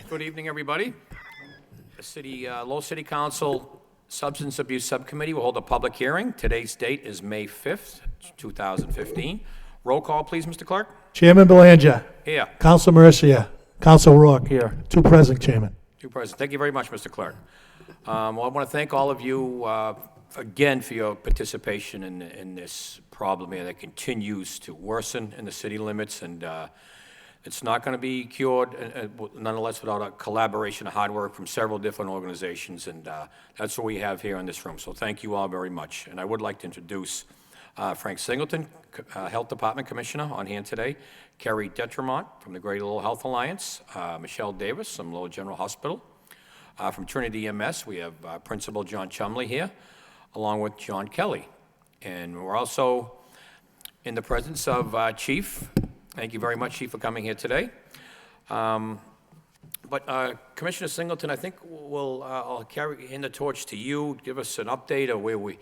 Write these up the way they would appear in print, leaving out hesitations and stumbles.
Good evening, everybody. The Lowell City Council Substance Abuse Subcommittee will hold a public hearing. Today's date is May 5th, 2015. Roll call, please, Mr. Clerk. Chairman Belanger. Here. Council Mercia. Council Rourke here. Two present, Chairman. Two present. Thank you very much, Mr. Clerk. Well, I want to thank all of you again for your participation in this problem here that continues to worsen in the city limits, and it's not going to be cured, nonetheless, without a collaboration and hard work from several different organizations, and that's what we have here in this room. So thank you all very much. And I would like to introduce Frank Singleton, Health Department Commissioner, on hand today, Kerry Detremont from the Greater Lowell Health Alliance, Michelle Davis from Lowell General Hospital. From Trinity EMS, we have Principal John Chumley here, along with John Kelly. And we're also in the presence of Chief. Thank you very much, Chief, for coming here today. Commissioner Singleton, I think I'll hand the torch to you. Give us an update of where we,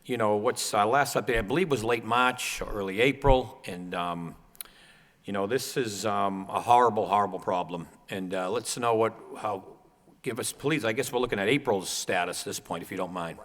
what's our last update? I believe was late March, early April, and this is a horrible, horrible problem. And let's know give us, please. I guess we're looking at April's status at this point, if you don't mind.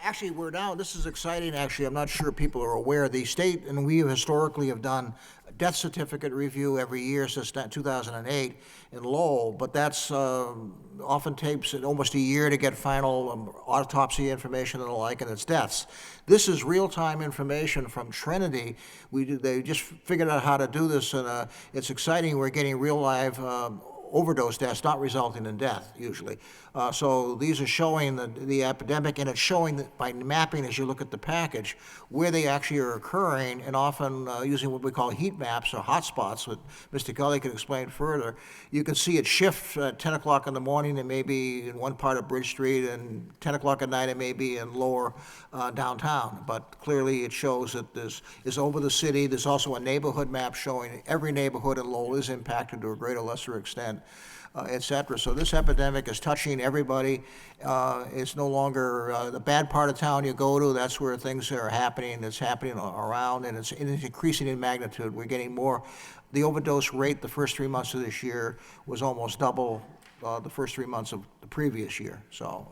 Actually, we're now, this is exciting, actually. I'm not sure people are aware. The state and we historically have done a death certificate review every year since 2008 in Lowell, but that's often takes almost a year to get final autopsy information and the like, and it's deaths. This is real-time information from Trinity. They just figured out how to do this, and it's exciting. We're getting real live overdose deaths, not resulting in death, usually. So these are showing the epidemic, and it's showing that by mapping, as you look at the package, where they actually are occurring, and often using what we call heat maps or hotspots, which Mr. Kelly can explain further. You can see it shift at 10 o'clock in the morning, it may be in one part of Bridge Street, and 10 o'clock at night, it may be in lower downtown. But clearly, it shows that this is over the city. There's also a neighborhood map showing every neighborhood in Lowell is impacted to a greater or lesser extent. Et cetera. So this epidemic is touching everybody. It's no longer the bad part of town you go to. That's where things are happening. It's happening around, and it's increasing in magnitude. We're getting more. The overdose rate the first 3 months of this year was almost double the first 3 months of the previous year. So,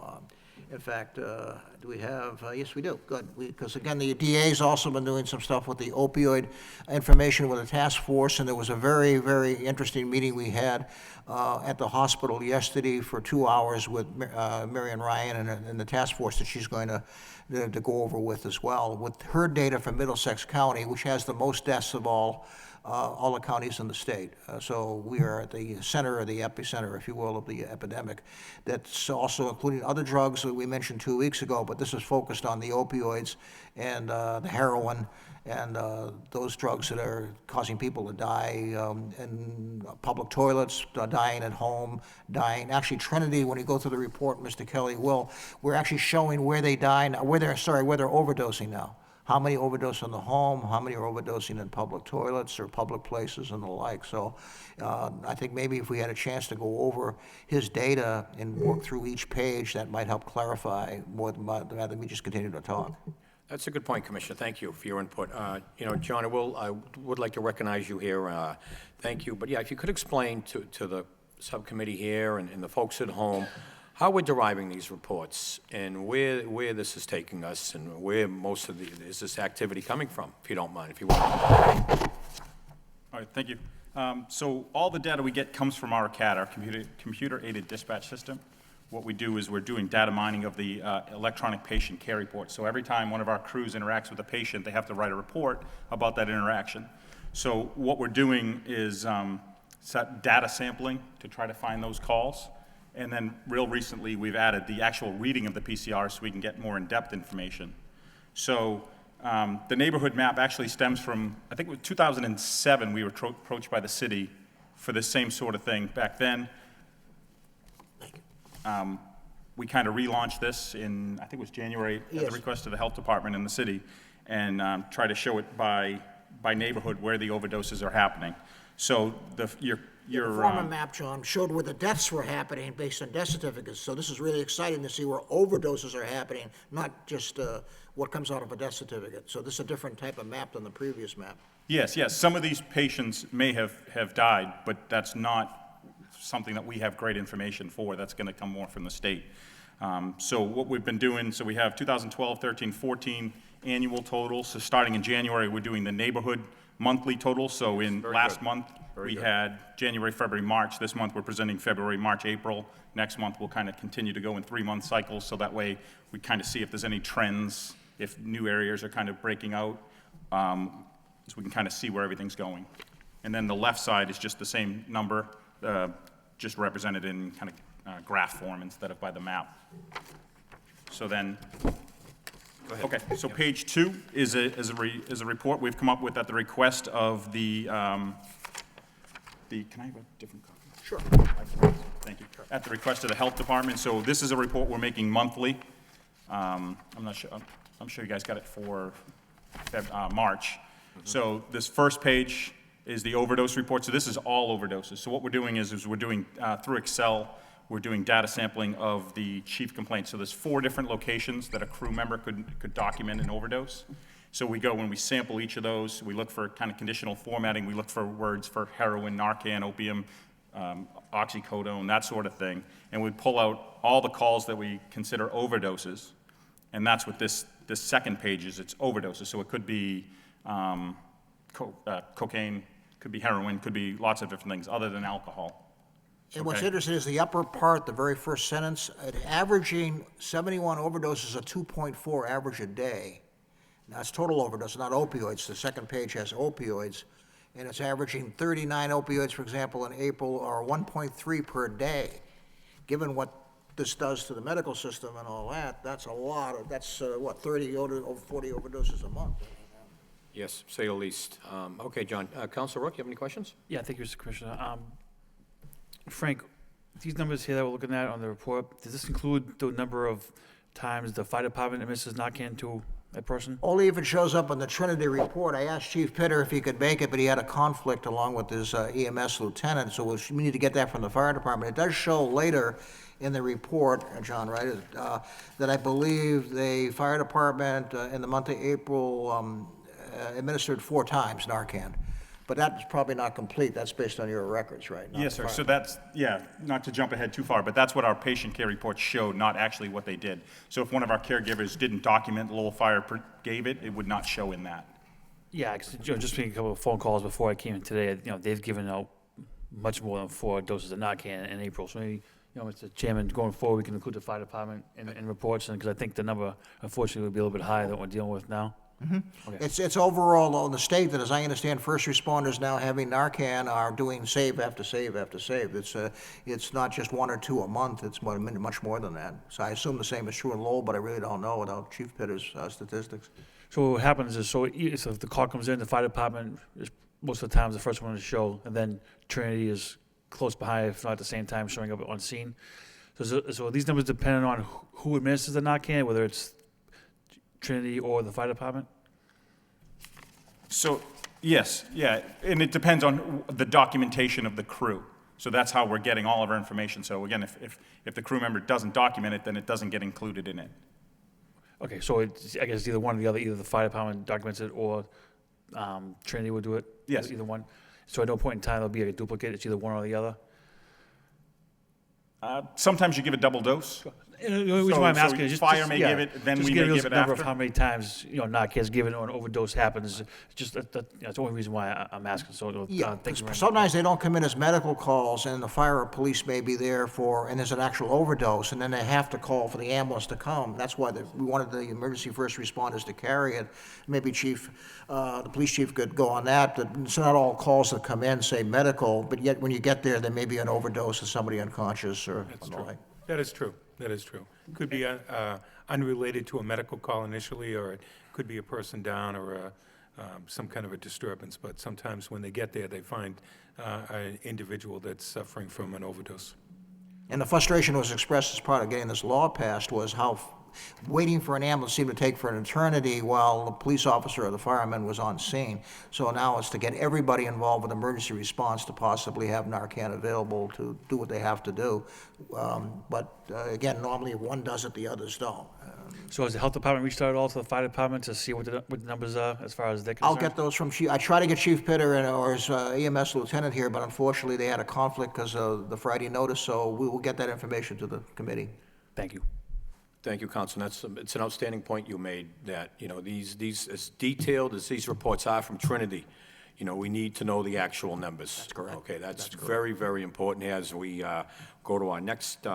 in fact, do we have, yes, we do, good. Because again, the DA's also been doing some stuff with the opioid information with the task force, and there was a very, very interesting meeting we had at the hospital yesterday for 2 hours with Marion Ryan and the task force that she's going to go over with as well, with her data from Middlesex County, which has the most deaths of all the counties in the state. So we are at the center, or the epicenter, if you will, of the epidemic. That's also including other drugs that we mentioned 2 weeks ago, but this is focused on the opioids and the heroin and those drugs that are causing people to die in public toilets, dying at home, dying. Actually, Trinity, when you go through the report, Mr. Kelly we're actually showing where they die now, where they're overdosing now. How many overdose in the home, how many are overdosing in public toilets or public places and the like. So I think maybe if we had a chance to go over his data and work through each page, that might help clarify more rather than me just continue to talk. That's a good point, Commissioner. Thank you for your input. John, I would like to recognize you here. Thank you. But yeah, if you could explain to the subcommittee here and the folks at home how we're deriving these reports and where this is taking us and where most of is this activity coming from, if you don't mind, if you want. All right, thank you. So all the data we get comes from our CAD, our computer-aided dispatch system. What we do is we're doing data mining of the electronic patient care report. So every time one of our crews interacts with a patient, they have to write a report about that interaction. So what we're doing is data sampling to try to find those calls. And then real recently, we've added the actual reading of the PCR so we can get more in-depth information. So the neighborhood map actually stems from, I think it was 2007, we were approached by the city for the same sort of thing. Back then, we kind of relaunched this in, I think it was January, at the request of the health department in the city, and try to show it by neighborhood where the overdoses are happening. So your former map, John, showed where the deaths were happening based on death certificates. So this is really exciting to see where overdoses are happening, not just what comes out of a death certificate. So this is a different type of map than the previous map. Yes. Some of these patients may have died, but that's not something that we have great information for. That's going to come more from the state. So what we've been doing, so we have 2012, 13, 14 annual totals. So starting in January, we're doing the neighborhood monthly total. So in last month, we had January, February, March. This month, we're presenting February, March, April. Next month, we'll kind of continue to go in 3-month cycles. So that way, we kind of see if there's any trends, if new areas are kind of breaking out. So we can kind of see where everything's going. And then the left side is just the same number, just represented in kind of graph form instead of by the map. So then, okay, so page 2 is a report we've come up with at the request of the, can I have a different copy? Sure. Thank you. At the request of the health department. So this is a report we're making monthly. I'm not sure, I'm sure you guys got it for March. So this first page is the overdose report. So this is all overdoses. So what we're doing is we're doing, through Excel, we're doing data sampling of the chief complaints. So there's 4 different locations that a crew member could document an overdose. So we go, when we sample each of those, we look for kind of conditional formatting. We look for words for heroin, Narcan, opium, oxycodone, that sort of thing. And we pull out all the calls that we consider overdoses. And that's what this second page is. It's overdoses. So it could be cocaine, could be heroin, could be lots of different things other than alcohol. And what's Okay. interesting is the upper part, the very first sentence, averaging 71 overdoses, a 2.4 average a day. Now, it's total overdose, not opioids. The second page has opioids, and it's averaging 39 opioids, for example, in April, or 1.3 per day. Given what this does to the medical system and all that, that's a lot of, that's, 30, over 40 overdoses a month. Yes, say the least. Okay, John. Counselor Rook, you have any questions? Yeah, thank you, Mr. Commissioner. Frank, these numbers here that we're looking at on the report, does this include the number of times the fire department administers Narcan to a person? Only if it shows up in the Trinity report. I asked Chief Pitter if he could make it, but he had a conflict along with his EMS lieutenant, so we need to get that from the fire department. It does show later in the report, John, right, that I believe the fire department in the month of April administered 4 times Narcan. But that's probably not complete. That's based on your records, right? Not Yes, the sir. fire So that's, yeah, not to jump ahead too far, but that's what our patient care reports showed, not actually what they did. So if one of our caregivers didn't document Lowell Fire gave it, it would not show in that. Yeah, 'cause, just making a couple of phone calls before I came in today, they've given out much more than 4 doses of Narcan in April. So maybe, Mr. Chairman, going forward, we can include the fire department in reports, because I think the number, unfortunately, would be a little bit higher than what we're dealing with now. Okay. It's overall on the state that, as I understand, first responders now having Narcan are doing save after save after save. It's not just 1 or 2 a month, it's much more than that. So I assume the same is true in Lowell, but I really don't know without Chief Pitter's statistics. So what happens is, so if the call comes in, the fire department is most of the times the first one to show, and then Trinity is close behind, if not at the same time, showing up on scene. So these numbers depend on who administers the Narcan, whether it's Trinity or the fire department? So, yes, yeah, and it depends on the documentation of the crew. So that's how we're getting all of our information. So again, if the crew member doesn't document it, then it doesn't get included in it. Okay, so I guess either one or the other, either the fire department documents it or Trinity would do it? Yes. Either one? So at no point in time there'll be a duplicate, it's either one or the other? Sometimes you give a double dose. And the only reason why I'm So asking is just... fire may give it, then just we give may us give a it number after. of how many times, Narcan is given or an overdose happens. Just, that's the only reason why I'm asking, so Yeah, thank you very much. sometimes they don't come in as medical calls, and the fire or police may be there and there's an actual overdose, and then they have to call for the ambulance to come. That's why we wanted the emergency first responders to carry it. Maybe the police chief could go on that, but it's not all calls that come in say medical, but yet when you get there may be an overdose of somebody unconscious or the like. That is true. That is true. Could be unrelated to a medical call initially, or it could be a person down or some kind of a disturbance. But sometimes when they get there, they find an individual that's suffering from an overdose. And the frustration was expressed as part of getting this law passed was how waiting for an ambulance seemed to take for an eternity while the police officer or the fireman was on scene. So now it's to get everybody involved with emergency response to possibly have Narcan available to do what they have to do. Again, normally if one does it, the others don't. So has the health department reached out at all to the fire department to see what the numbers are as far as they're concerned? I'll get those from Chief. I try to get Chief Pitter or his EMS lieutenant here, but unfortunately they had a conflict because of the Friday notice, so we will get that information to the committee. Thank you. Thank you, Councilman. It's an outstanding point you made, that, you know, these, as detailed as these reports are from Trinity, you know, we need to know the actual numbers. That's correct. Okay, that's very, very important as we go to our next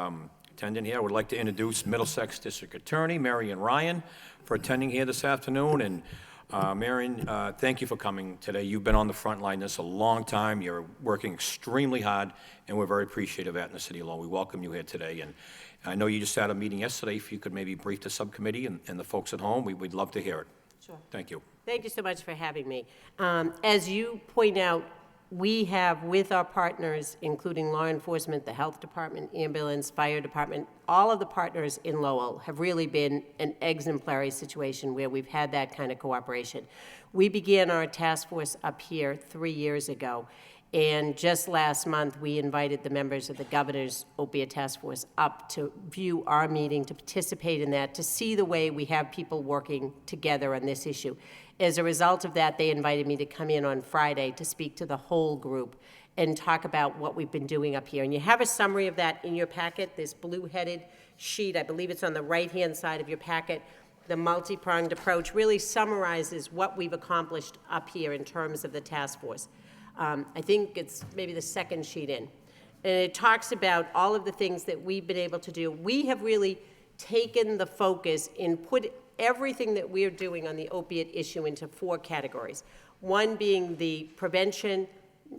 attendant here. I would like to introduce Middlesex District Attorney Marion Ryan for attending here this afternoon. And Marion, thank you for coming today. You've been on the front line this a long time. You're working extremely hard, and we're very appreciative of that in the city of Lowell. We welcome you here today. And I know you just had a meeting yesterday. If you could maybe brief the subcommittee and the folks at home, we'd love to hear it. Sure. Thank you. Thank you so much for having me. As you point out, we have, with our partners, including law enforcement, the health department, ambulance, fire department, all of the partners in Lowell have really been an exemplary situation where we've had that kind of cooperation. We began our task force up here 3 years ago, and just last month, we invited the members of the governor's opiate task force up to view our meeting, to participate in that, to see the way we have people working together on this issue. As a result of that, they invited me to come in on Friday to speak to the whole group and talk about what we've been doing up here. And you have a summary of that in your packet, this blue-headed sheet. I believe it's on the right-hand side of your packet. The multi-pronged approach really summarizes what we've accomplished up here in terms of the task force. I think it's maybe the second sheet in. And it talks about all of the things that we've been able to do. We have really taken the focus and put everything that we're doing on the opiate issue into 4 categories. One being the prevention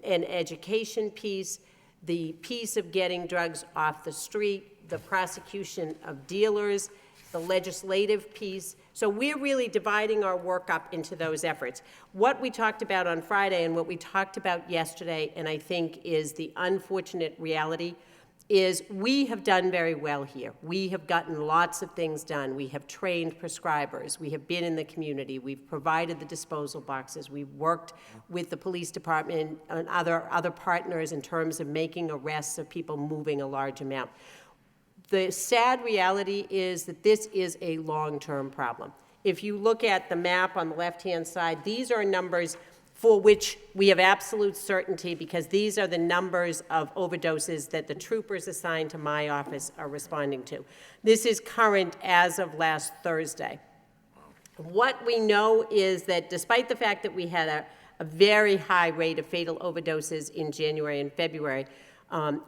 and education piece, the piece of getting drugs off the street, the prosecution of dealers, the legislative piece. So we're really dividing our work up into those efforts. What we talked about on Friday and what we talked about yesterday, and I think is the unfortunate reality, is we have done very well here. We have gotten lots of things done. We have trained prescribers. We have been in the community. We've provided the disposal boxes. We've worked with the police department and other partners in terms of making arrests of people moving a large amount. The sad reality is that this is a long-term problem. If you look at the map on the left-hand side, these are numbers for which we have absolute certainty because these are the numbers of overdoses that the troopers assigned to my office are responding to. This is current as of last Thursday. What we know is that despite the fact that we had a very high rate of fatal overdoses in January and February,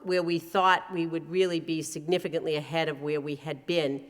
where we thought we would really be significantly ahead of where we had been,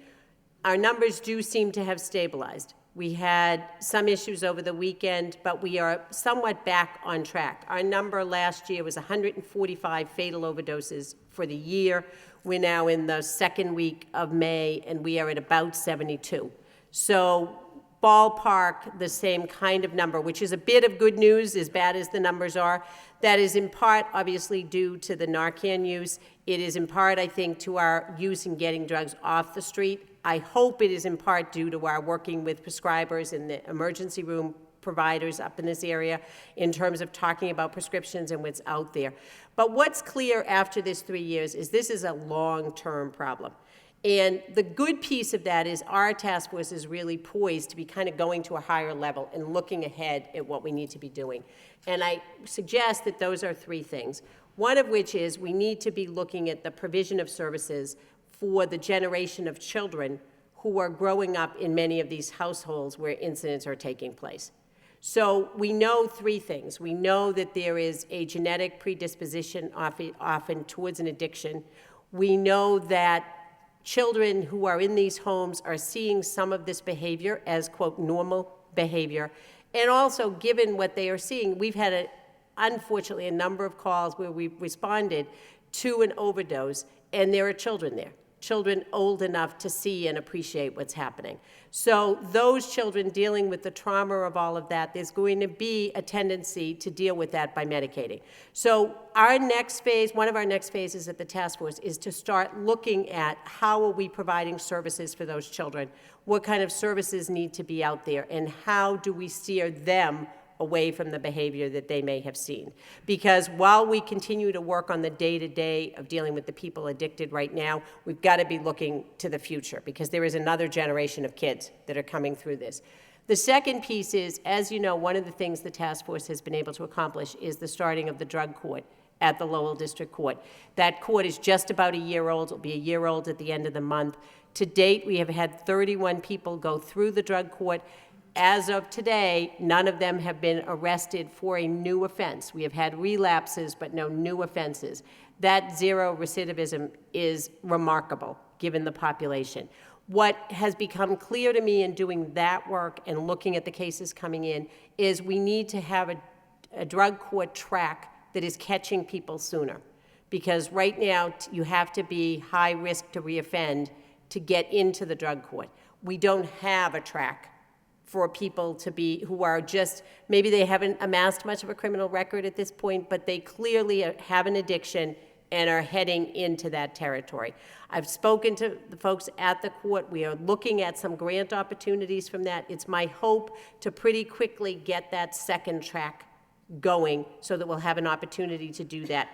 our numbers do seem to have stabilized. We had some issues over the weekend, but we are somewhat back on track. Our number last year was 145 fatal overdoses for the year. We're now in the second week of May, and we are at about 72. So ballpark the same kind of number, which is a bit of good news, as bad as the numbers are. That is in part, obviously, due to the Narcan use. It is in part, I think, to our use in getting drugs off the street. I hope it is in part due to our working with prescribers and the emergency room providers up in this area in terms of talking about prescriptions and what's out there. But what's clear after this 3 years is this is a long-term problem. And the good piece of that is our task force is really poised to be kind of going to a higher level and looking ahead at what we need to be doing. And I suggest that those are 3 things. One of which is we need to be looking at the provision of services for the generation of children who are growing up in many of these households where incidents are taking place. So we know 3 things. We know that there is a genetic predisposition often towards an addiction. We know that children who are in these homes are seeing some of this behavior as, quote, normal behavior. And also, given what they are seeing, we've had, unfortunately, a number of calls where we've responded to an overdose, and there are children there. children old enough to see and appreciate what's happening. So those children dealing with the trauma of all of that, there's going to be a tendency to deal with that by medicating. So our next phase, one of our next phases at the task force, is to start looking at how are we providing services for those children, what kind of services need to be out there, and how do we steer them away from the behavior that they may have seen. Because while we continue to work on the day-to-day of dealing with the people addicted right now, we've got to be looking to the future, because there is another generation of kids that are coming through this. The second piece is, as you know, one of the things the task force has been able to accomplish is the starting of the drug court at the Lowell District Court. That court is just about a year old. It'll be a year old at the end of the month. To date, we have had 31 people go through the drug court. As of today, none of them have been arrested for a new offense. We have had relapses, but no new offenses. That zero recidivism is remarkable, given the population. What has become clear to me in doing that work and looking at the cases coming in is we need to have a drug court track that is catching people sooner. Because right now, you have to be high risk to reoffend to get into the drug court. We don't have a track for people to be, who are just, maybe they haven't amassed much of a criminal record at this point, but they clearly have an addiction and are heading into that territory. I've spoken to the folks at the court. We are looking at some grant opportunities from that. It's my hope to pretty quickly get that second track going so that we'll have an opportunity to do that.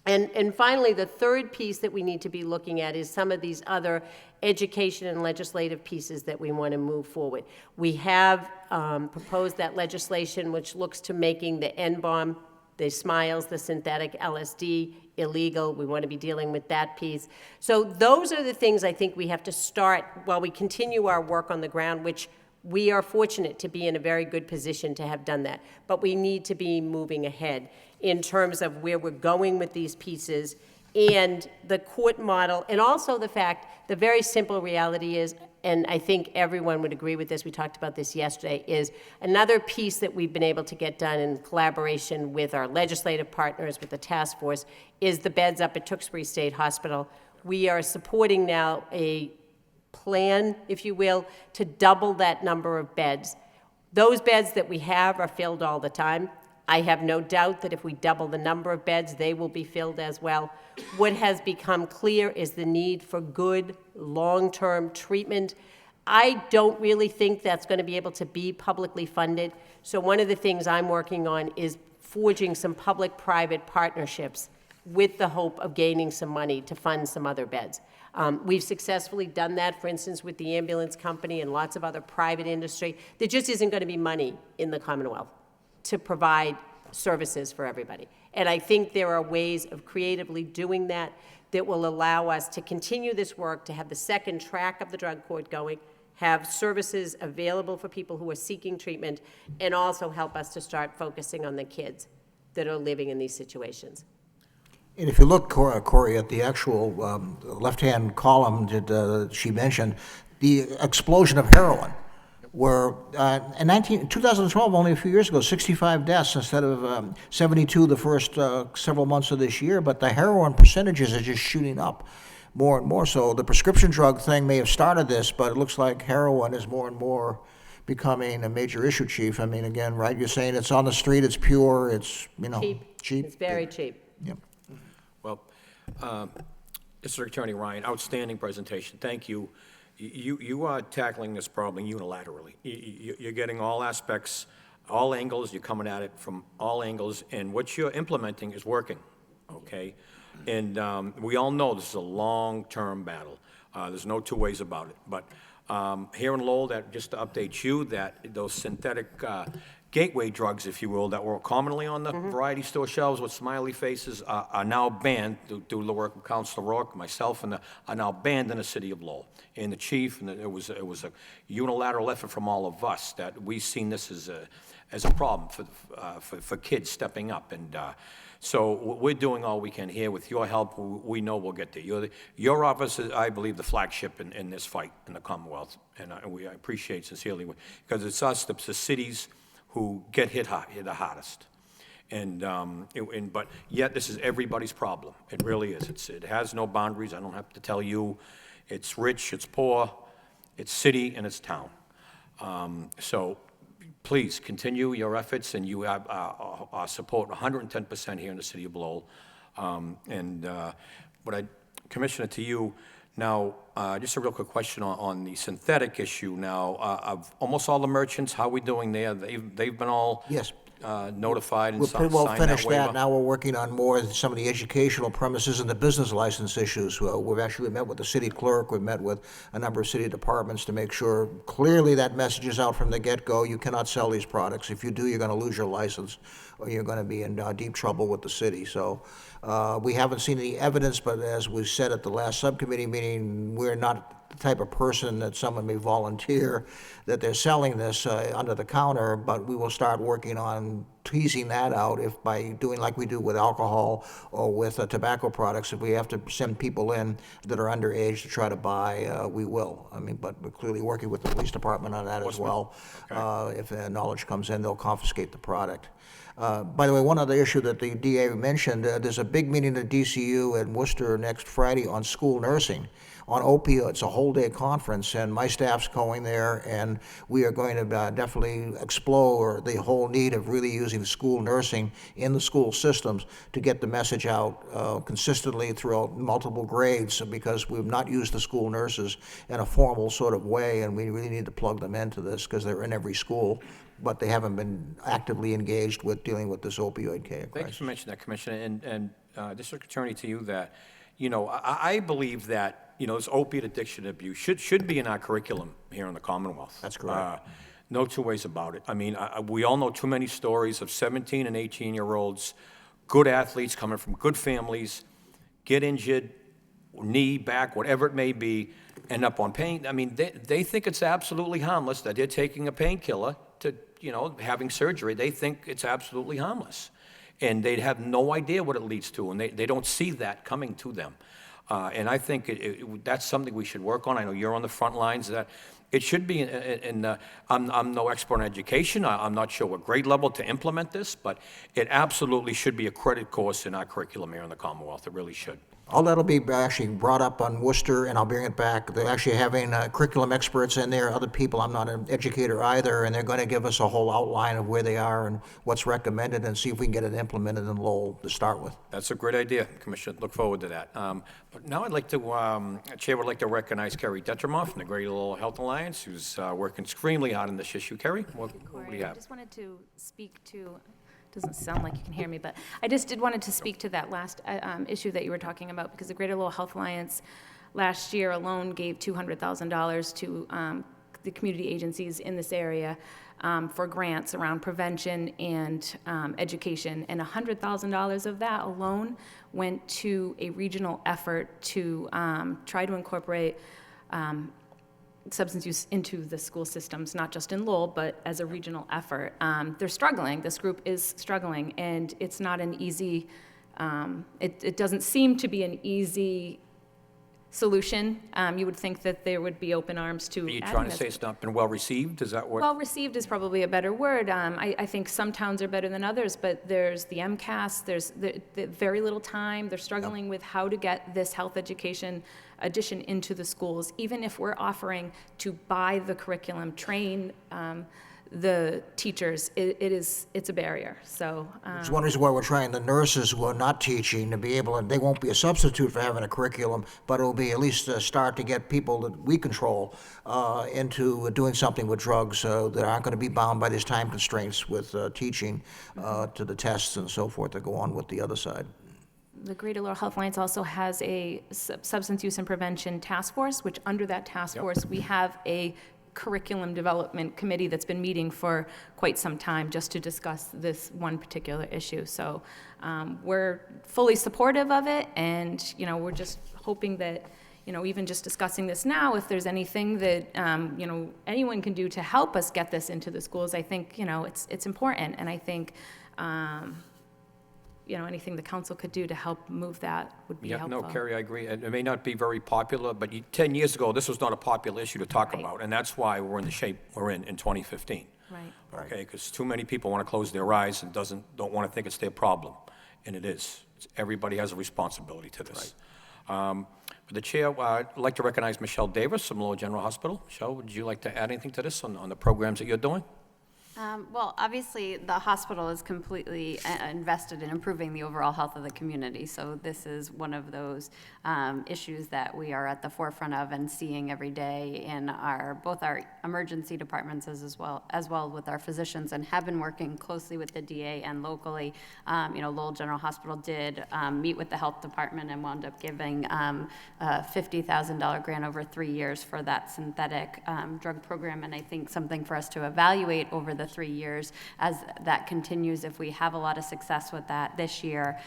And finally, the third piece that we need to be looking at is some of these other education and legislative pieces that we want to move forward. We have proposed that legislation which looks to making the N-bomb, the smiles, the synthetic LSD illegal. We want to be dealing with that piece. So those are the things I think we have to start while we continue our work on the ground, which we are fortunate to be in a very good position to have done that. But we need to be moving ahead in terms of where we're going with these pieces and the court model, and also the fact, the very simple reality is, and I think everyone would agree with this, we talked about this yesterday, is another piece that we've been able to get done in collaboration with our legislative partners, with the task force, is the beds up at Tewksbury State Hospital. We are supporting now a plan, if you will, to double that number of beds. Those beds that we have are filled all the time. I have no doubt that if we double the number of beds, they will be filled as well. What has become clear is the need for good long-term treatment. I don't really think that's going to be able to be publicly funded. So one of the things I'm working on is forging some public-private partnerships with the hope of gaining some money to fund some other beds. We've successfully done that, for instance, with the ambulance company and lots of other private industry. There just isn't going to be money in the Commonwealth to provide services for everybody. And I think there are ways of creatively doing that that will allow us to continue this work, to have the second track of the drug court going, have services available for people who are seeking treatment, and also help us to start focusing on the kids that are living in these situations. And if you look, Corey, at the actual left-hand column that she mentioned, the explosion of heroin, where in 2012, only a few years ago, 65 deaths instead of 72 the first several months of this year, but the heroin percentages are just shooting up more and more. So the prescription drug thing may have started this, but it looks like heroin is more and more becoming a major issue, Chief. I mean, again, right, you're saying it's on the street, it's pure, it's, you know, cheap. It's very cheap. Yep. Well, District Attorney Ryan, outstanding presentation. Thank you. You are tackling this problem unilaterally. You're getting all aspects, all angles, you're coming at it from all angles, and what you're implementing is working, okay? And we all know this is a long-term battle. There's no two ways about it. But here in Lowell, that just to update you, that those synthetic gateway drugs, if you will, that were commonly on the variety store shelves with smiley faces are now banned through the work of Councilor Rourke, myself, and are now banned in the city of Lowell. And the chief, and it was a unilateral effort from all of us that we've seen this as a problem for kids stepping up. And so we're doing all we can here. With your help, we know we'll get there. Your office is, I believe, the flagship in this fight in the Commonwealth, and I appreciate sincerely, because it's us, the cities, who get hit the hardest. But yet, this is everybody's problem. It really is. It has no boundaries. I don't have to tell you. It's rich, it's poor, it's city, and it's town. So please continue your efforts, and you have our support 110% here in the city of Lowell. Commissioner, to you, now, just a real quick question on the synthetic issue now. Of almost all the merchants, how are we doing there? They've been all Yes. Notified and We're pretty well signed that finished that. waiver? Now we're working on more, some of the educational premises and the business license issues. We've actually met with the city clerk, we've met with a number of city departments to make sure clearly that message is out from the get-go. You cannot sell these products. If you do, you're gonna lose your license, or you're gonna be in deep trouble with the city. So, we haven't seen any evidence, but as we said at the last subcommittee meeting, we're not the type of person that someone may volunteer that they're selling this under the counter, but we will start working on teasing that out if by doing like we do with alcohol or with tobacco products. If we have to send people in that are underage to try to buy, we will. I mean, but we're clearly working with the police department on that as well. If knowledge comes in, they'll confiscate the product. By the way, one other issue that the DA mentioned, there's a big meeting at DCU in Worcester next Friday on school nursing, on opioids, a whole-day conference, and my staff's going there, and we are going to definitely explore the whole need of really using school nursing in the school systems to get the message out consistently throughout multiple grades, because we've not used the school nurses in a formal sort of way, and we really need to plug them into this because they're in every school, but they haven't been actively engaged with dealing with this opioid crisis. Thank you for mentioning that, Commissioner, and District Attorney, to you, that, I believe that, this opiate addiction abuse should be in our curriculum here in the Commonwealth. That's correct. No two ways about it. I mean, we all know too many stories of 17 and 18-year-olds, good athletes coming from good families, get injured, knee, back, whatever it may be, end up on pain. I mean, they think it's absolutely harmless, that they're taking a painkiller to, having surgery. They think it's absolutely harmless. And they have no idea what it leads to, and they don't see that coming to them. And I think that's something we should work on. I know you're on the front lines of that. It should be I'm no expert in education. I'm not sure what grade level to implement this, but it absolutely should be a credit course in our curriculum here in the Commonwealth. It really should. All that'll be actually brought up on Worcester, and I'll bring it back. They're actually having curriculum experts in there, other people. I'm not an educator either, and they're going to give us a whole outline of where they are and what's recommended, and see if we can get it implemented in Lowell to start with. That's a great idea, Commissioner. Look forward to that. But now I'd like to, Chair would like to recognize Kerry Detrimoff from the Greater Lowell Health Alliance, who's working extremely hard on this issue. Kerry, what do you I have? just wanted to speak to, doesn't sound like you can hear me, but I just wanted to speak to that last issue that you were talking about, because the Greater Lowell Health Alliance last year alone gave $200,000 to the community agencies in this area for grants around prevention and education, and $100,000 of that alone went to a regional effort to try to incorporate substance use into the school systems, not just in Lowell, but as a regional effort. They're struggling. This group is struggling, and it's not an easy, it doesn't seem to be an easy solution. You would think that there would be open arms to Are you adding trying to this. say it's not been well received? Is that what? Well received is probably a better word. I think some towns are better than others, but there's the MCAS, there's the very little time. They're struggling with how to get this health education addition into the schools, even if we're offering to buy the curriculum, train the teachers, it's a barrier. So It's one reason why we're trying the nurses who are not teaching to be able, and they won't be a substitute for having a curriculum, but it'll be at least a start to get people that we control into doing something with drugs that aren't going to be bound by these time constraints with teaching to the tests and so forth that go on with the other side. the Greater Lowell Health Alliance also has a substance use and prevention task force, which under that task force, we have a curriculum development committee that's been meeting for quite some time just to discuss this one particular issue. So we're fully supportive of it, and we're just hoping that even just discussing this now, if there's anything that anyone can do to help us get this into the schools, I think it's important, and I think anything the council could do to help move that would be Yeah, helpful. no, Kerry, I agree. It may not be very popular, but 10 years ago, this was not a popular issue to talk Right. about, and that's why we're in the shape we're in 2015. Right. Okay, because too many people want to close their eyes and don't want to think it's their problem, and it is. Everybody has a responsibility to this. For the chair, I'd like to recognize Michelle Davis from Lowell General Hospital. Michelle, would you like to add anything to this on the programs that you're doing? Well, obviously, the hospital is completely invested in improving the overall health of the community. So this is one of those issues that we are at the forefront of and seeing every day in both our emergency departments as well with our physicians, and have been working closely with the DA and locally. Lowell General Hospital did meet with the health department and wound up giving a $50,000 grant over 3 years for that synthetic drug program. And I think something for us to evaluate over the 3 years as that continues, if we have a lot of success with that this year,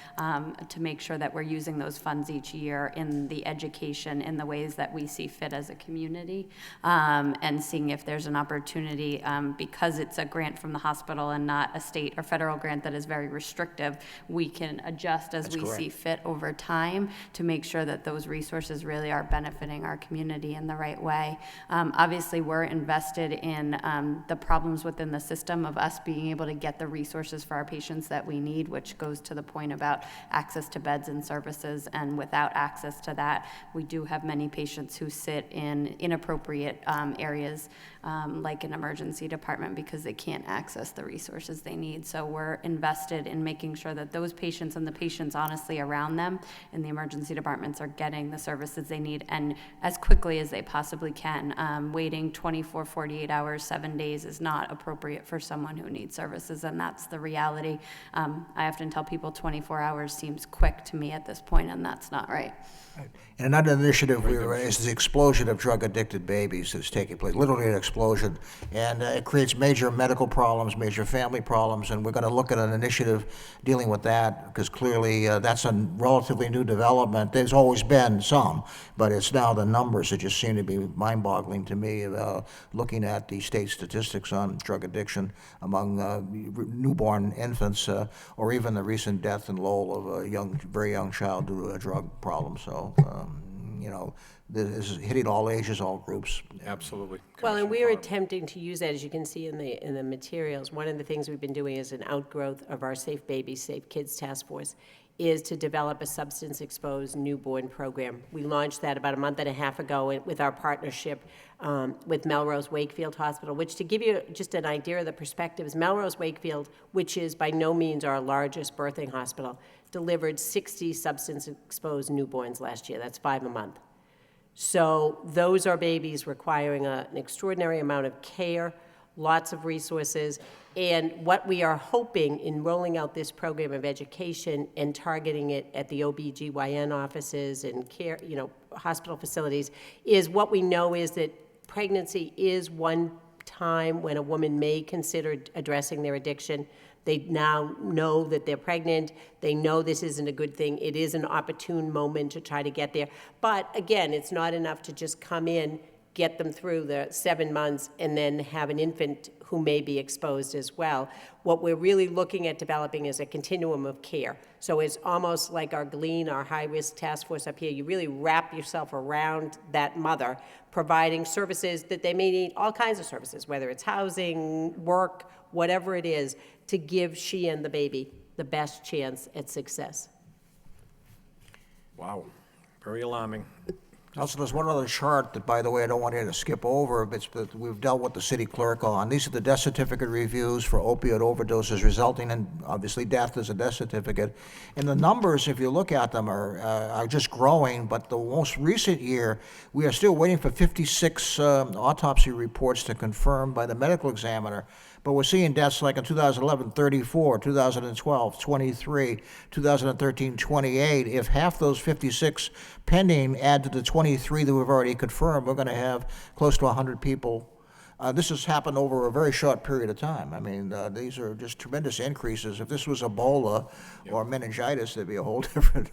to make sure that we're using those funds each year in the education in the ways that we see fit as a community, and seeing if there's an opportunity, because it's a grant from the hospital and not a state or federal grant that is very restrictive, we can adjust as we see fit over time to make sure that those resources really are benefiting our community in the right way. Obviously, we're invested in the problems within the system of us being able to get the resources for our patients that we need, which goes to the point about access to beds and services. And without access to that, we do have many patients who sit in inappropriate areas, like an emergency department, because they can't access the resources they need. So we're invested in making sure that those patients and the patients honestly around them in the emergency departments are getting the services they need, and as quickly as they possibly can. Waiting 24, 48 hours, 7 days is not appropriate for someone who needs services, and that's the reality. I often tell people 24 hours seems quick to me at this point, and that's not right. And another initiative is the explosion of drug-addicted babies that's taking place, literally an explosion. And it creates major medical problems, major family problems, and we're going to look at an initiative dealing with that, because clearly that's a relatively new development. There's always been some, but it's now the numbers that just seem to be mind-boggling to me, looking at the state statistics on drug addiction among newborn infants, or even the recent death in Lowell of a very young child due to a drug problem. So, this is hitting all ages, all groups. Absolutely. Well, and Commissioner we are Barb. attempting to use that, as you can see in the materials. One of the things we've been doing as an outgrowth of our Safe Babies, Safe Kids Task Force is to develop a substance-exposed newborn program. We launched that about a month and a half ago with our partnership with Melrose Wakefield Hospital, which, to give you just an idea of the perspectives, Melrose Wakefield, which is by no means our largest birthing hospital, delivered 60 substance-exposed newborns last year. That's 5 a month. So those are babies requiring an extraordinary amount of care, lots of resources, and what we are hoping in rolling out this program of education and targeting it at the OBGYN offices and care, hospital facilities, is what we know is that pregnancy is one time when a woman may consider addressing their addiction. They now know that they're pregnant. They know this isn't a good thing. It is an opportune moment to try to get there. But again, it's not enough to just come in, get them through the 7 months, and then have an infant who may be exposed as well. What we're really looking at developing is a continuum of care. So it's almost like our GLEAN, our high-risk task force up here. You really wrap yourself around that mother, providing services that they may need, all kinds of services, whether it's housing, work, whatever it is, to give she and the baby the best chance at success. Wow, very alarming. Also, there's one other chart that, by the way, I don't want you to skip over, but we've dealt with the city clerk on. These are the death certificate reviews for opioid overdoses resulting in, obviously, death as a death certificate. And the numbers, if you look at them, are just growing, but the most recent year, we are still waiting for 56 autopsy reports to confirm by the medical examiner. But we're seeing deaths like in 2011, 34, 2012, 23, 2013, 28. If half those 56 pending add to the 23 that we've already confirmed, we're going to have close to 100 people. This has happened over a very short period of time. I mean, these are just tremendous increases. If this was Ebola or meningitis, there'd be a whole different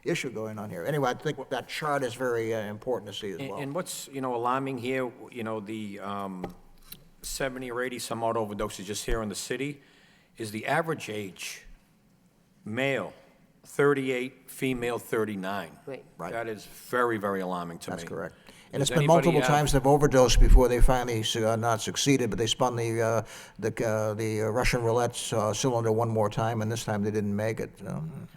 issue going on here. Anyway, I think that chart is very important to see as well. And what's, alarming here, the 70 or 80 some odd overdoses just here in the city, is the average age male 38, female 39. Right. Right. That is very, very alarming to me. That's correct. And Does it's been anybody multiple have- times they've overdosed before they finally, not succeeded, but they spun the Russian roulette cylinder one more time, and this time they didn't make it.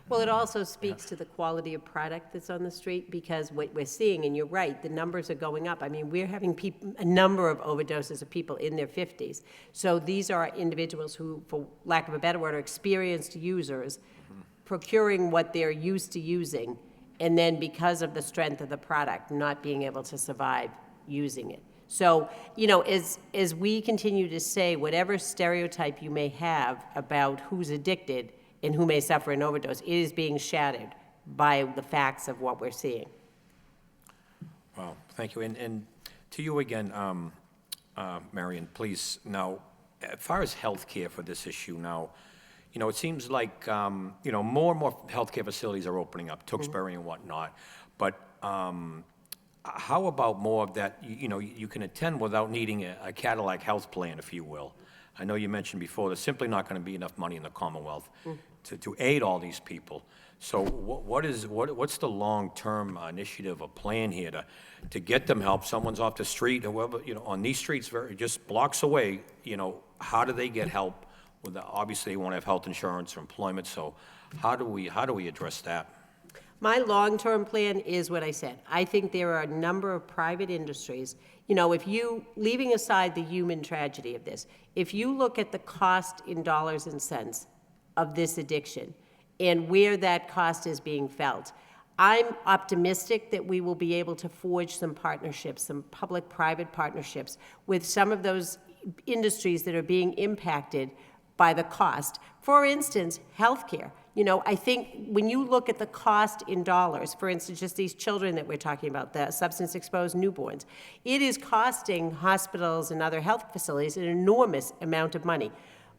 Well, it also speaks to the quality of product that's on the street, because what we're seeing, and you're right, the numbers are going up. I mean, we're having a number of overdoses of people in their 50s. So these are individuals who, for lack of a better word, are experienced users, procuring what they're used to using, and then because of the strength of the product, not being able to survive using it. So, as we continue to say, whatever stereotype you may have about who's addicted and who may suffer an overdose, it is being shattered by the facts of what we're seeing. Wow, thank you. And to you again, Marion, please, now, as far as healthcare for this issue now, it seems like, more and more healthcare facilities are opening up, Tewksbury and whatnot. But how about more of that, you can attend without needing a Cadillac health plan, if you will? I know you mentioned before, there's simply not going to be enough money in the Commonwealth to aid all these people. So what's the long-term initiative or plan here to get them help? Someone's off the street, or whoever, on these streets, just blocks away, how do they get help? Obviously, they won't have health insurance or employment, so how do we address that? My long-term plan is what I said. I think there are a number of private industries, leaving aside the human tragedy of this, if you look at the cost in dollars and cents of this addiction and where that cost is being felt, I'm optimistic that we will be able to forge some partnerships, some public-private partnerships with some of those industries that are being impacted by the cost. For instance, healthcare. I think when you look at the cost in dollars, for instance, just these children that we're talking about, the substance-exposed newborns, it is costing hospitals and other health facilities an enormous amount of money,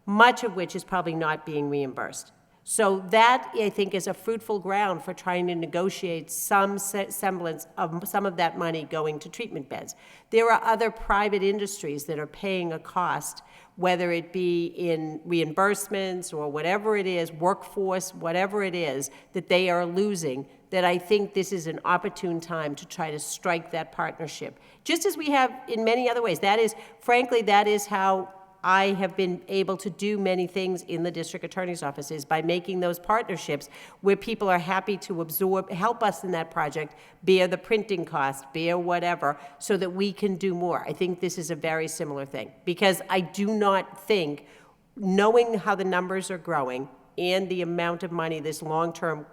much of which is probably not being reimbursed. So that, I think, is a fruitful ground for trying to negotiate some semblance of some of that money going to treatment beds. There are other private industries that are paying a cost, whether it be in reimbursements or whatever it is, workforce, whatever it is, that they are losing, that I think this is an opportune time to try to strike that partnership. Just as we have in many other ways. That is how I have been able to do many things in the district attorney's offices, by making those partnerships where people are happy to help us in that project, bear the printing cost, bear whatever, so that we can do more. I think this is a very similar thing, because I do not think, knowing how the numbers are growing and the amount of money this long-term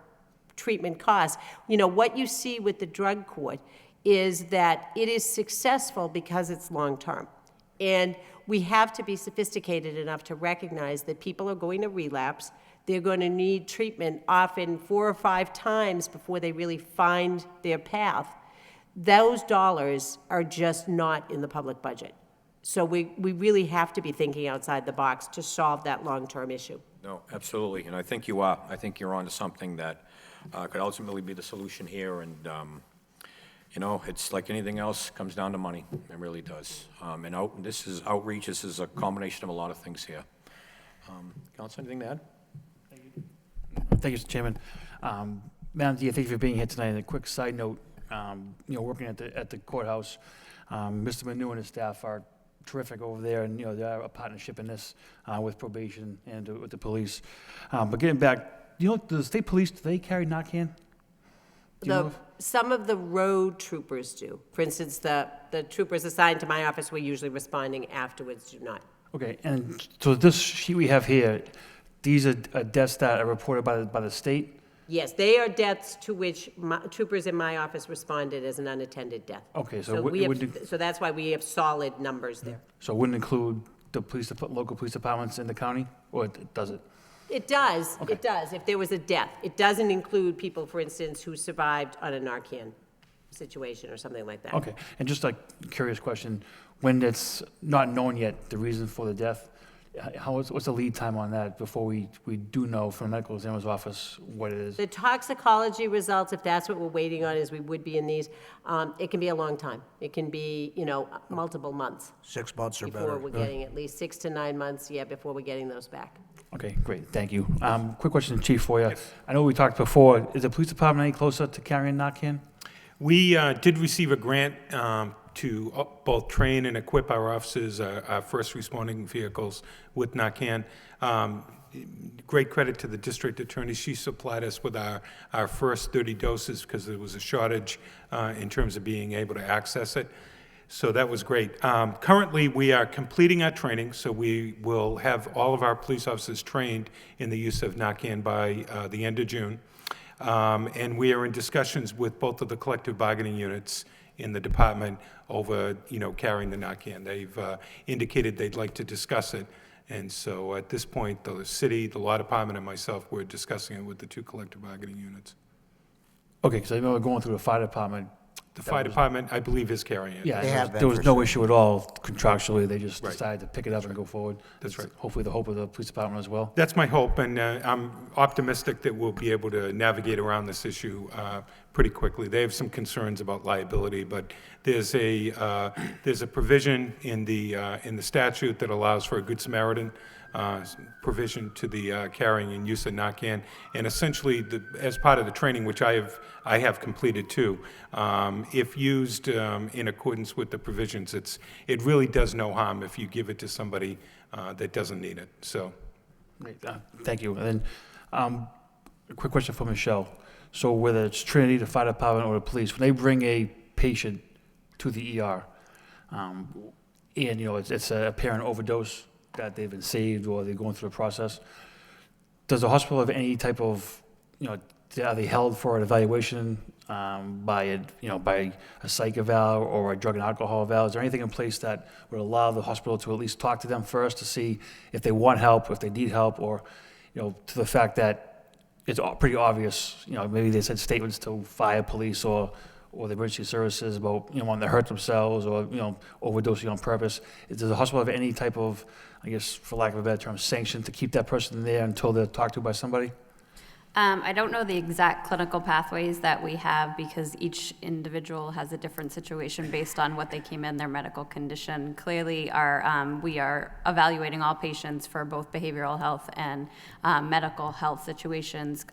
treatment costs, what you see with the drug court is that it is successful because it's long-term. And we have to be sophisticated enough to recognize that people are going to relapse. They're going to need treatment often 4 or 5 times before they really find their path. Those dollars are just not in the public budget. So we really have to be thinking outside the box to solve that long-term issue. No, absolutely, and I think you are. I think you're onto something that could ultimately be the solution here, and it's like anything else, comes down to money. It really does. This is outreach. This is a combination of a lot of things here. Counsel, anything to add? Thank you, Mr. Chairman. Madam Dean, thank you for being here tonight. And a quick side note, working at the courthouse, Mr. Manu and his staff are terrific over there, and they are a partnership in this with probation and with the police. But getting back, the state police, do they carry Narcan? Some of the road troopers do. For instance, the troopers assigned to my office were usually responding afterwards, do not. Okay, and so this sheet we have here, these are deaths that are reported by the state? Yes, they are deaths to which troopers in my office responded as an unattended death. Okay, So that's why we have solid numbers there. So it wouldn't include the local police departments in the county, or does it? It does, Okay. it does, if there was a death. It doesn't include people, for instance, who survived on a Narcan situation or something like that. Okay, and just a curious question, when it's not known yet, the reason for the death, what's the lead time on that before we do know from the medical examiner's office what it is? The toxicology results, if that's what we're waiting on, as we would be in these, it can be a long time. It can be, multiple months 6 months or before better. we're getting, at least 6 to 9 months, before we're getting those back. Okay, great, thank you. Quick question, Chief, for you. I know we talked before, is the police department any closer to carrying Narcan? We did receive a grant to both train and equip our officers, our first responding vehicles with Narcan. Great credit to the district attorney. She supplied us with our first 30 doses because there was a shortage in terms of being able to access it. So that was great. Currently, we are completing our training, so we will have all of our police officers trained in the use of Narcan by the end of June. And we are in discussions with both of the collective bargaining units in the department over, carrying the Narcan. They've indicated they'd like to discuss it. And so at this point, the city, the law department, and myself, we're discussing it with the two collective bargaining units. Okay, because I remember going through the fire department. The fire department, I believe, is carrying it. Yeah, They have been there was for no sure. issue at all contractually, they just Right. decided to pick it up and go forward. That's right. Hopefully the hope of the police department as well. That's my hope, and I'm optimistic that we'll be able to navigate around this issue pretty quickly. They have some concerns about liability, but there's a provision in the statute that allows for a Good Samaritan provision to the carrying and use of Narcan, and essentially, as part of the training, which I have completed too, if used in accordance with the provisions, it really does no harm if you give it to somebody that doesn't need it. So, Great, thank you. And then, a quick question for Michelle. So whether it's Trinity, the fire department, or the police, when they bring a patient to the ER, and, it's a apparent overdose that they've been saved or they're going through the process, does the hospital have any type of, are they held for an evaluation by a psych eval or a drug and alcohol eval? Is there anything in place that would allow the hospital to at least talk to them first to see if they want help, if they need help, or, to the fact that it's pretty obvious, maybe they said statements to fire, police, or the emergency services about, wanting to hurt themselves or, overdosing on purpose. Does the hospital have any type of, I guess, for lack of a better term, sanction to keep that person there until they're talked to by somebody? I don't know the exact clinical pathways that we have because each individual has a different situation based on what they came in, their medical condition. Clearly, we are evaluating all patients for both behavioral health and medical health situations.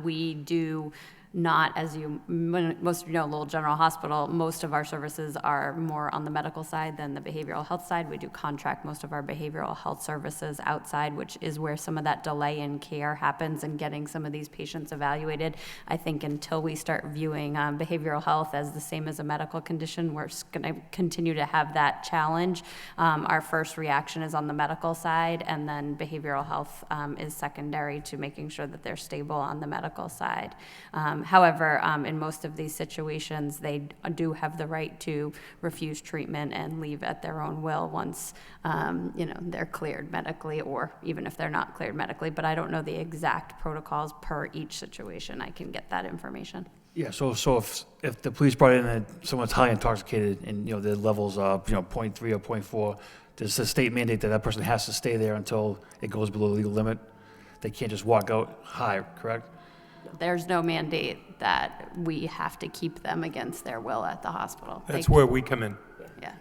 We do not, as most of you know, Lowell General Hospital, most of our services are more on the medical side than the behavioral health side. We do contract most of our behavioral health services outside, which is where some of that delay in care happens and getting some of these patients evaluated. I think until we start viewing behavioral health as the same as a medical condition, we're going to continue to have that challenge. Our first reaction is on the medical side, and then behavioral health is secondary to making sure that they're stable on the medical side. However, in most of these situations, they do have the right to refuse treatment and leave at their own will once, they're cleared medically, or even if they're not cleared medically. But I don't know the exact protocols per each situation. I can get that information. Yeah, so if the police brought in someone's highly intoxicated and, their levels are, 0.3 or 0.4, does the state mandate that person has to stay there until it goes below the legal limit? They can't just walk out high, correct? There's no mandate that we have to keep them against their will at the hospital. that's where we come in. Yeah.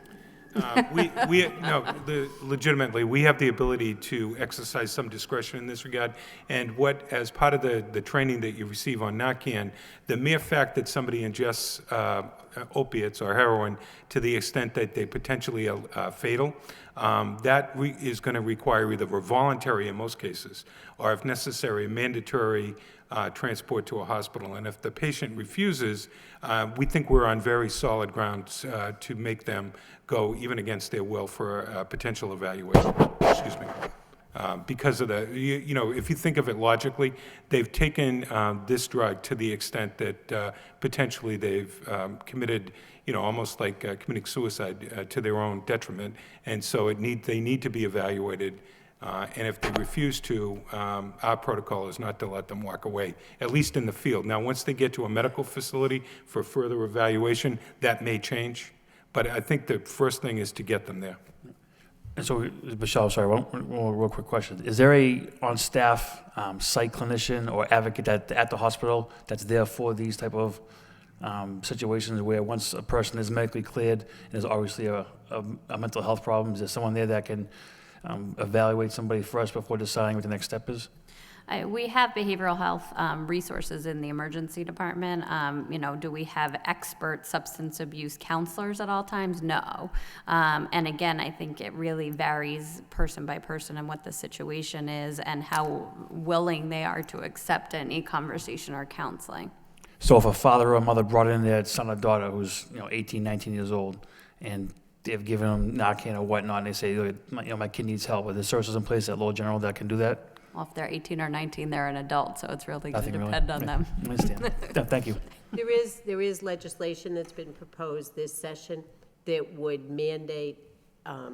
Legitimately, we have the ability to exercise some discretion in this regard. And as part of the training that you receive on Narcan, the mere fact that somebody ingests opiates or heroin to the extent that they potentially are fatal, that is going to require either a voluntary, in most cases, or if necessary, mandatory transport to a hospital. And if the patient refuses, we think we're on very solid grounds to make them go even against their will for a potential evaluation. Excuse me. Because of if you think of it logically, they've taken this drug to the extent that potentially they've committed, almost like committing suicide to their own detriment. And so they need to be evaluated. And if they refuse to, our protocol is not to let them walk away, at least in the field. Now, once they get to a medical facility for further evaluation, that may change. But I think the first thing is to get them there. And so, Michelle, sorry, one more real quick question. Is there a on-staff psych clinician or advocate at the hospital that's there for these type of situations where once a person is medically cleared and there's obviously a mental health problem, is there someone there that can evaluate somebody first before deciding what the next step is? We have behavioral health resources in the emergency department. Do we have expert substance abuse counselors at all times? No. And again, I think it really varies person by person and what the situation is and how willing they are to accept any conversation or counseling. So if a father or a mother brought in their son or daughter who's 18, 19 years old, and they've given them Narcan or whatnot, and they say, "Look, my kid needs help," are there services in place at Lowell General that can do that? Well, if they're 18 or 19, they're an adult, so it's really going to Nothing really. depend on them. I understand. Yeah, thank you. There is legislation that's been proposed this session that would mandate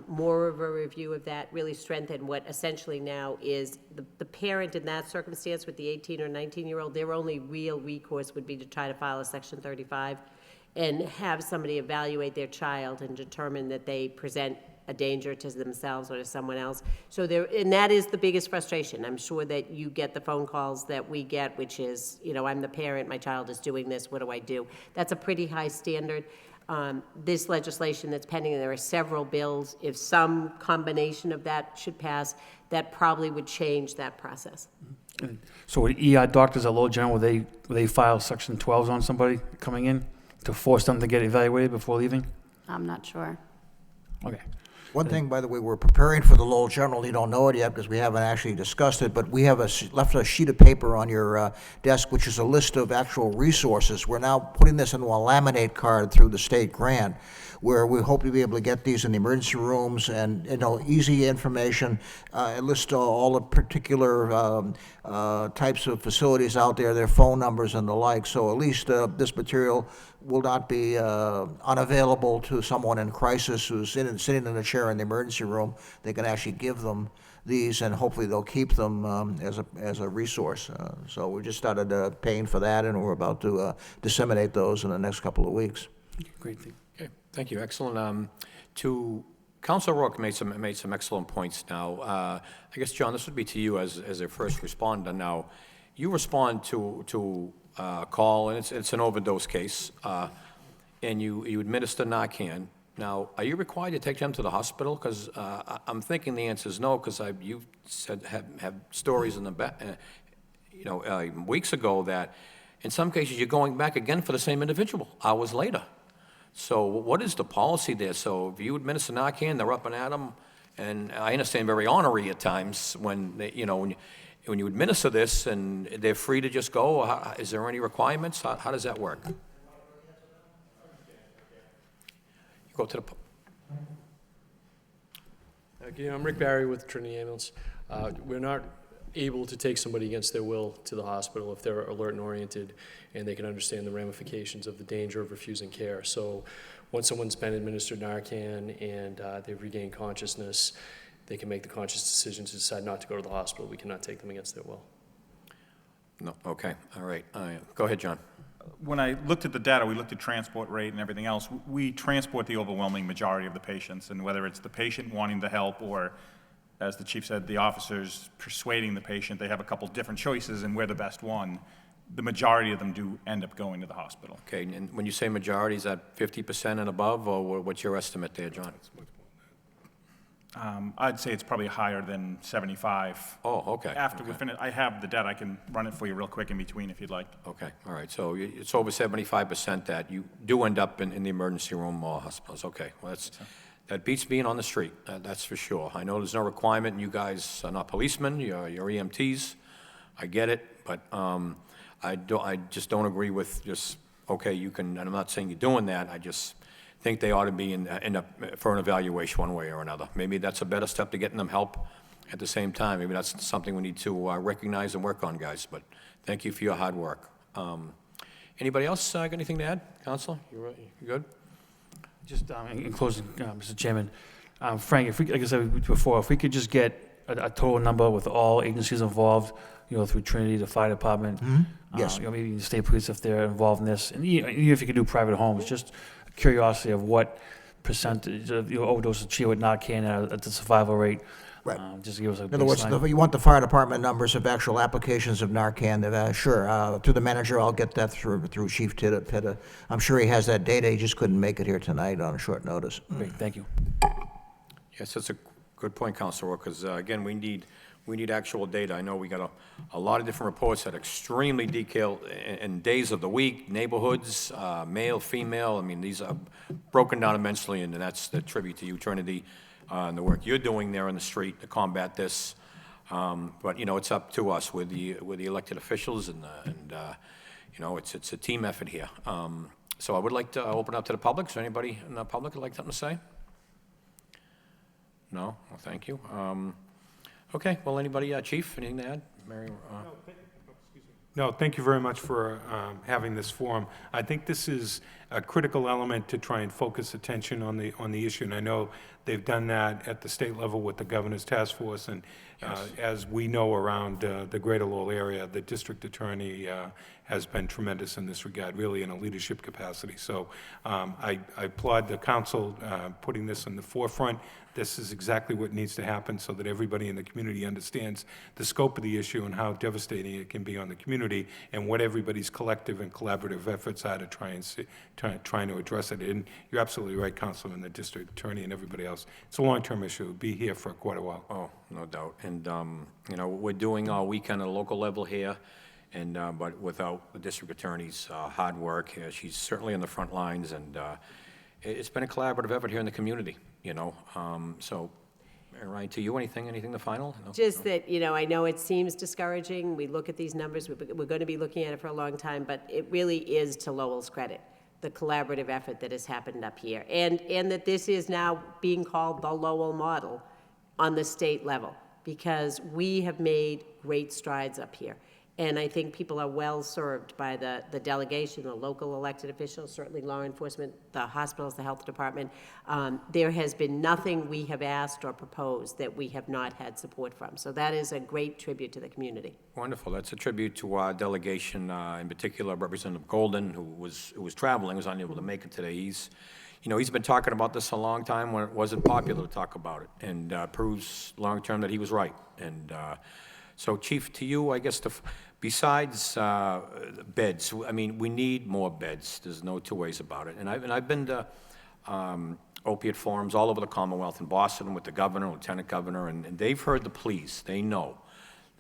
more of a review of that, really strengthen what essentially now is the parent in that circumstance with the 18 or 19-year-old, their only real recourse would be to try to file a Section 35 and have somebody evaluate their child and determine that they present a danger to themselves or to someone else. So and that is the biggest frustration. I'm sure that you get the phone calls that we get, which is, I'm the parent, my child is doing this, what do I do? That's a pretty high standard. This legislation that's pending, there are several bills. If some combination of that should pass, that probably would change that process. So would ER doctors at Lowell General, would they file Section 12s on somebody coming in to force them to get evaluated before leaving? I'm not sure. Okay. One thing, by the way, we're preparing for the Lowell Journal. You don't know it yet because we haven't actually discussed it, but we have left a sheet of paper on your desk, which is a list of actual resources. We're now putting this into a laminate card through the state grant, where we hope to be able to get these in the emergency rooms and, easy information. It lists all the particular types of facilities out there, their phone numbers and the like. So at least this material will not be unavailable to someone in crisis who's sitting in a chair in the emergency room. They can actually give them these, and hopefully they'll keep them as a resource. So we just started paying for that, and we're about to disseminate those in the next couple of weeks. Great thing. Okay, thank you, excellent. To Council Rourke made some excellent points now. I guess, John, this would be to you as a first responder. Now, you respond to a call, and it's an overdose case, and you administer Narcan. Now, are you required to take them to the hospital? Because I'm thinking the answer is no, because you said have stories in the back, weeks ago that in some cases you're going back again for the same individual hours later. So what is the policy there? So if you administer Narcan, they're up and at them, and I understand very ornery at times when when you administer this and they're free to just go. Is there any requirements? How does that work? You go to the. Again, I'm Rick Barry with Trinity Ambulance. We're not able to take somebody against their will to the hospital if they're alert and oriented and they can understand the ramifications of the danger of refusing care. So once someone's been administered Narcan and they've regained consciousness, they can make the conscious decision to decide not to go to the hospital. We cannot take them against their will. No, okay, all right. Go ahead, John. When I looked at the data, we looked at transport rate and everything else. We transport the overwhelming majority of the patients, and whether it's the patient wanting the help or, as the chief said, the officers persuading the patient, they have a couple different choices and we're the best one. The majority of them do end up going to the hospital. Okay, and when you say majority, is that 50% and above, or what's your estimate there, John? I'd say it's probably higher than 75. Oh, okay. After we finish, I have the data. I can run it for you real quick in between if you'd like. Okay, all right. So it's over 75% that you do end up in the emergency room or hospitals. Okay, well, that beats being on the street, that's for sure. I know there's no requirement, and you guys are not policemen, you're EMTs. I get it, but I just don't agree with just, okay, you can, and I'm not saying you're doing that, I just think they ought to be for an evaluation one way or another. Maybe that's a better step to getting them help at the same time. Maybe that's something we need to recognize and work on, guys, but thank you for your hard work. Anybody else got anything to add? Counselor, you good? Just in closing, Mr. Chairman, Frank, if we, like I said before, if we could just get a total number with all agencies involved, through Trinity, the fire department, Yes. Maybe the state police if they're involved in this, and even if you could do private homes, just curiosity of what percentage of overdoses achieved with Narcan at the survival rate. Right. Just give us a In other words, baseline. you want the fire department numbers of actual applications of Narcan. Sure, through the manager, I'll get that through Chief Pitta. I'm sure he has that data. He just couldn't make it here tonight on short notice. Great, thank you. Yes, it's a Good point, Counselor Rook, because, again, we need actual data. I know we got a lot of different reports that are extremely detailed in days of the week, neighborhoods, male, female. I mean, these are broken down immensely, and that's the tribute to you, Trinity, and the work you're doing there on the street to combat this. But, you know, it's up to us with the elected officials, and you know, it's a team effort here. So I would like to open up to the public. Is there anybody in the public who'd like something to say? No? Well, thank you. Okay, well, anybody, Chief, anything to add? Mary? No, thank you very much for having this forum. I think this is a critical element to try and focus attention on the issue, and I know they've done that at the state level with the Governor's Task Force, and as we know around the greater Lowell area, the district attorney has been tremendous in this regard, really in a leadership capacity. So I applaud the council putting this in the forefront. This is exactly what needs to happen so that everybody in the community understands the scope of the issue and how devastating it can be on the community, and what everybody's collective and collaborative efforts are to trying to address it. And you're absolutely right, Councilor, and the district attorney and everybody else. It's a long-term issue. It'll be here for quite a while. Oh, no doubt. And, you know, we're doing our weekend at a local level here, and, but without the district attorney's hard work, she's certainly on the front lines, and it's been a collaborative effort here in the community, you know. So, Ryan, to you, anything the final? No? Just that, you know, I know it seems discouraging. We look at these numbers, we're going to be looking at it for a long time, but it really is to Lowell's credit, the collaborative effort that has happened up here. And that this is now being called the Lowell model on the state level, because we have made great strides up here. And I think people are well served by the delegation, the local elected officials, certainly law enforcement, the hospitals, the health department. There has been nothing we have asked or proposed that we have not had support from. So that is a great tribute to the community. Wonderful. That's a tribute to our delegation, in particular Representative Golden, who was traveling, was unable to make it today. He's been talking about this a long time when it wasn't popular to talk about it, and proves long-term that he was right. And so, Chief, to you, I guess, besides beds, I mean, we need more beds. There's no two ways about it. And I've been to opiate forums all over the Commonwealth, in Boston with the governor, lieutenant governor, and they've heard the pleas. They know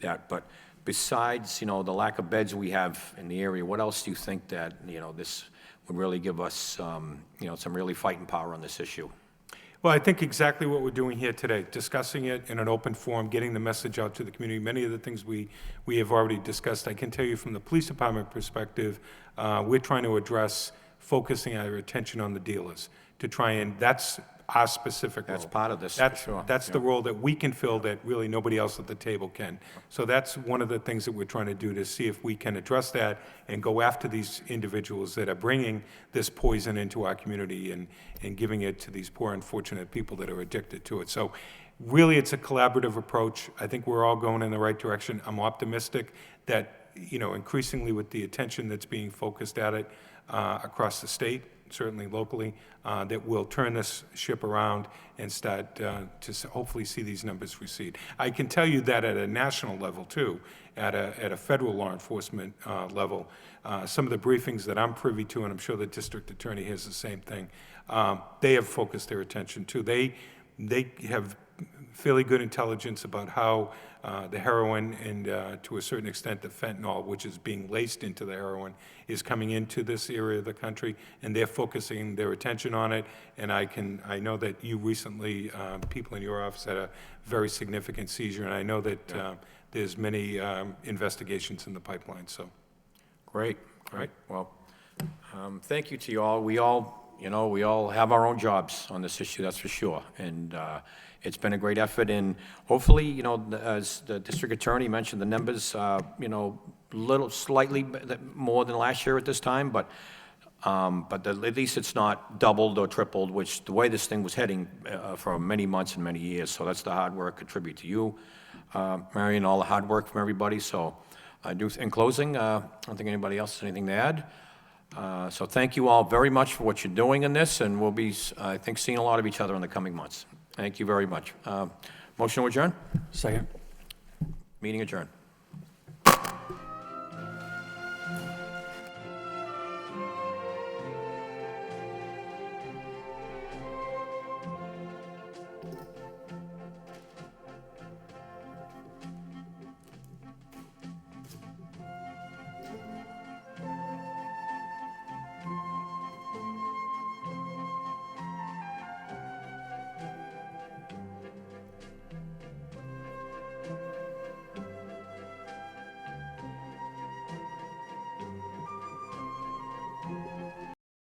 that. But besides, you know, the lack of beds we have in the area, what else do you think that, you know, this would really give us, you know, some really fighting power on this issue? Well, I think exactly what we're doing here today, discussing it in an open forum, getting the message out to the community. Many of the things we have already discussed. I can tell you from the police department perspective, we're trying to address focusing our attention on the dealers to try and, that's our specific role. That's part of this, for sure. That's the role that we can fill that really nobody else at the table can. So that's one of the things that we're trying to do, to see if we can address that and go after these individuals that are bringing this poison into our community and giving it to these poor, unfortunate people that are addicted to it. So really, it's a collaborative approach. I think we're all going in the right direction. I'm optimistic that, you know, increasingly with the attention that's being focused at it across the state, certainly locally, that will turn this ship around and start to hopefully see these numbers recede. I can tell you that at a national level too, at a federal law enforcement level, some of the briefings that I'm privy to, and I'm sure the district attorney has the same thing, they have focused their attention too. They have fairly good intelligence about how the heroin and to a certain extent the fentanyl, which is being laced into the heroin, is coming into this area of the country, and they're focusing their attention on it. And I know that you recently, people in your office had a very significant seizure, and I know that there's many investigations in the pipeline. So, great. Well, thank you to you all. We all have our own jobs on this issue, that's for sure. And it's been a great effort, and hopefully, you know, as the district attorney mentioned, the numbers, you know, slightly more than last year at this time, but at least it's not doubled or tripled, which the way this thing was heading for many months and many years. So that's the hard work. Contribute to you, Marion, all the hard work from everybody. So I do. In closing, I don't think anybody else has anything to add. So thank you all very much for what you're doing in this, and we'll be, I think, seeing a lot of each other in the coming months. Thank you very much. Motion to adjourn? Second. Meeting adjourned.